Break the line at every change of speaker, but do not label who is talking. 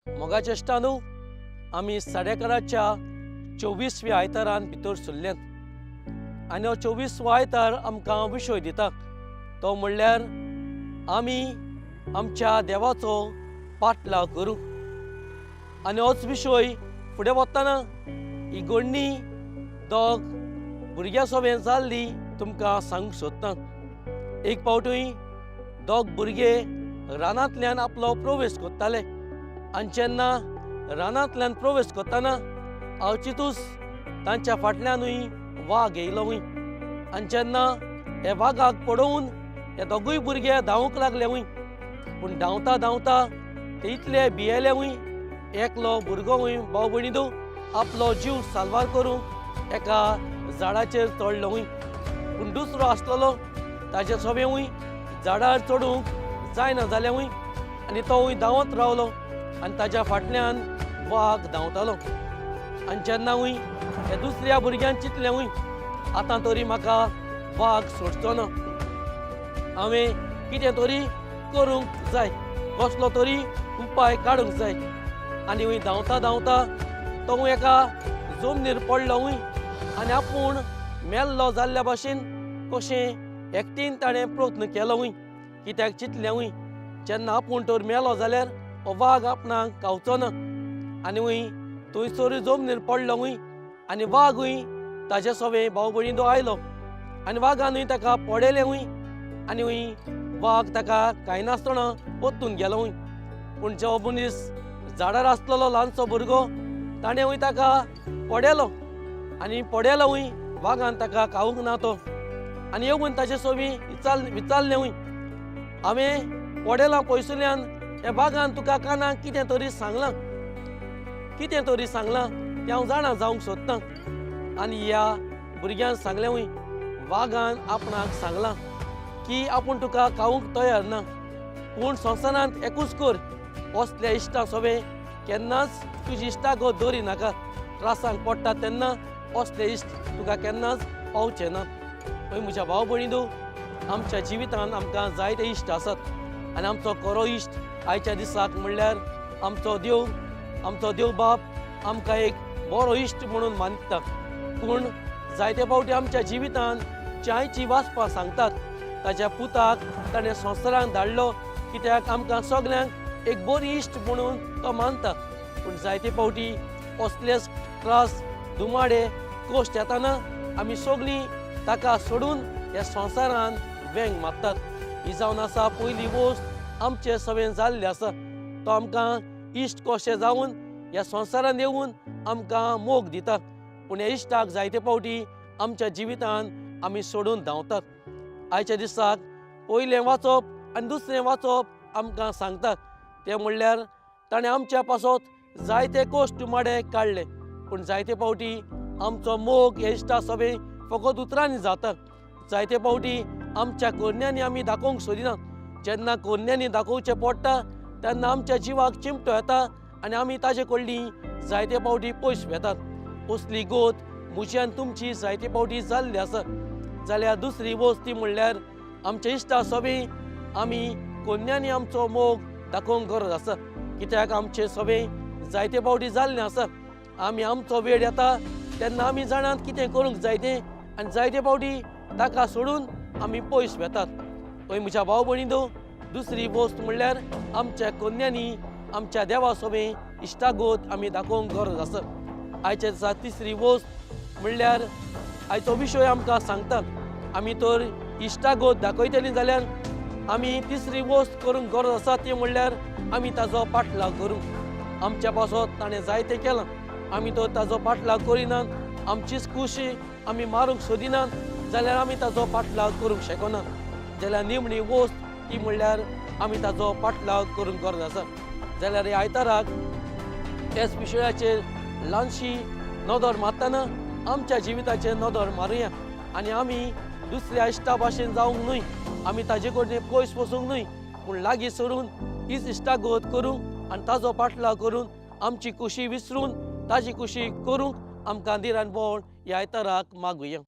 मोगाच्या इश्टानू आमी साडेकाराच्या 24व्या आयतारान भितर सरल्यात आनी हो 24वो आयतार आमकां विशय दिता तो म्हणल्यार आमी आमच्या देवाचो पाटलाव करूं। आनी होच विशय फुडें वतना ही घडणी दोग भुरग्यां सभेन जाल्ली तुमकां सांगूंक सोदता। एक फावटूय दोग भुरगे रानांतल्यान आपलो प्रवेश करताले आनी जेन्ना रानांतल्यान प्रवेश करतना अवचितूच तांच्या फाटल्यानूय वाग येयलो वय आनी जेन्ना हे वागाक पडोवन हे दोगूय भुरगे धांवूंक लागले वय पूण धांवता धांवता ते इतले भियेले वय एकलो भुरगो वय भाव भयणीदो आपलो जीव साल्वार करूंक एका झाडाचेर चडलो वय पूण दुसरो आसलेलो ताचे सोबे वय झाडार चडूंक जायना जालें वय आनी तो वय धांवत रावलो आनी ताच्या फाटल्यान वाग धांवतालो आनी जेन्ना वय हे दुसऱ्या भुरग्यान चिंतलें वय आतां तरी म्हाका वाग सोडचो ना, हांवें कितें तरी करूंक जाय, कसलो तरी उपाय काडूंक जाय। आनी वय धांवता धांवता तो वय एका जमनीर पडलो वय आनी आपूण मेल्लो जाल्ल्या भाशेन कशें एकटीन ताणें प्रयत्न केलो वय कित्याक चिंतलें वय जेन्ना आपूण तर मेलो जाल्यार हो वाग आपणाक खावचो ना आनी वय थंयसर जमनीर पडलो वय आनी वागूय ताचे सोबे भाव भयणीदो आयलो आनी वागानूय ताका पडयलें वय आनी वय वाग ताका कांय नासतना पोत्तून गेलो वय पूण जो मनीस झाडार आसलेलो ल्हानसो भुरगो ताणें वय ताका पडयलो आनी पडयलो वय वागान ताका खावूंक ना तो आनी येवन ताचे सोबी विचारलें वय हांवें पडयलां पयसुल्ल्यान हे वागान तुका कानाक कितें तरी सांगलां तें हांव जाणा जावंक सोदतां। आनी ह्या भुरग्यान सांगलें वय वागान आपणाक सांगलां की आपूण तुका खावूंक तयार ना पूण संवसारांत एकूच कर असल्या इश्टा सोबे केन्नाच तुजी इश्टागत दवरी नाका, त्रासांक पडटा तेन्ना असले इश्ट तुका केन्नाच पावचे ना। पळय म्हज्या भाव भयणीदो आमच्या जिवितांत आमकां जायते इश्ट आसात आनी आमचो खरो इश्ट आयच्या दिसाक म्हणल्यार आमचो देव बाप आमकां एक बरो इश्ट म्हणून मानता पूण जायते फावटी आमच्या जिवितांत चायची वाचपां सांगतात ताच्या पुताक ताणें संवसारांत धाडलो कित्याक आमकां सगल्यांक एक बरी इश्ट म्हणून तो मानता पूण जायते फावटी असलेच त्रास दुमाडे कश्ट येताना आमी सगळीं ताका सोडून ह्या संवसारांत वेंग मारतात। ही जावन आसा पयली वस्त आमचे सवेन जाल्ली आसा तो आमकां इश्ट कशें जावन ह्या संवसारांत येवन आमकां मोग दिता पूण ह्या इश्टाक जायते फावटी आमच्या जिवितांत आमी सोडून धांवतात। आयच्या दिसाक पयलें वाचप आनी दुसरें वाचप आमकां सांगता तें म्हणल्यार ताणें आमच्या पासत जायते कश्ट माडे काडले पूण जायते फावटी आमचो मोग हे इश्टा सोबे फकत उतरांनी जाता। जायते फावटी आमच्या कोन्यांनी आमी दाखोवंक सोदिना, जेन्ना कोन्यांनी दाखोवचें पडटा तेन्ना आमच्या जिवाक चिमटो येता आनी आमी ताजे कडलीं जायते फावटी पयस वेतात। असली गोत म्हजी आनी तुमची जायते फावटी जाल्ली आसा जाल्यार दुसरी वस्त ती म्हणल्यार आमच्या इश्टा सोबे आमी कोन्यांनी आमचो मोग दाखोवंक गरज आसा कित्याक आमचे सोबे जायते फावटी जाल्लें आसा। आमी आमचो वेळ येता तेन्ना आमी जाणात कितें करूंक जाय तें आनी जायते फावटी ताका सोडून आमी पयस वेतात। पळय म्हज्या भाव भयणीदो दुसरी वस्त म्हणल्यार आमच्या कोन्यांनी आमच्या देवा सोबे इश्टागत आमी दाखोवंक गरज आसा। आयच्या दिसा तिसरी वस्त म्हणल्यार आयचो विशय आमकां सांगता आमी तर इश्टागत दाखयतलीं जाल्यार आमी तिसरी वस्त करूंक गरज आसा ती म्हणल्यार आमी ताजो पाटलाव करूं। आमच्या पासत ताणें जायतें केलां आमी तर ताजो पाटलाव करिनात, आमचीच खुशी आमी मारूंक सोदिनात जाल्यार आमी ताजो पाटलाव करूंक शकनात। जाल्यार निमणी वस्त ती म्हणल्यार आमी ताजो पाटलाव करूंक गरज आसा। जाल्यार ह्या आयताराक त्याच विशयाचेर ल्हानशी नदर मारतना आमच्या जिविताचेर नदर मारुया आनी आमी दुसऱ्या इश्टा भाशेन जावंक न्हय, आमी ताजे कडल्यान पयस वचूंक न्हय पूण लागीं सरून हीच इश्टागत करूं आनी ताजो पाटलाव करून आमची खुशी विसरून ताजी खुशी करूंक आमकां दिरान बोळ ह्या आयताराक मागुया।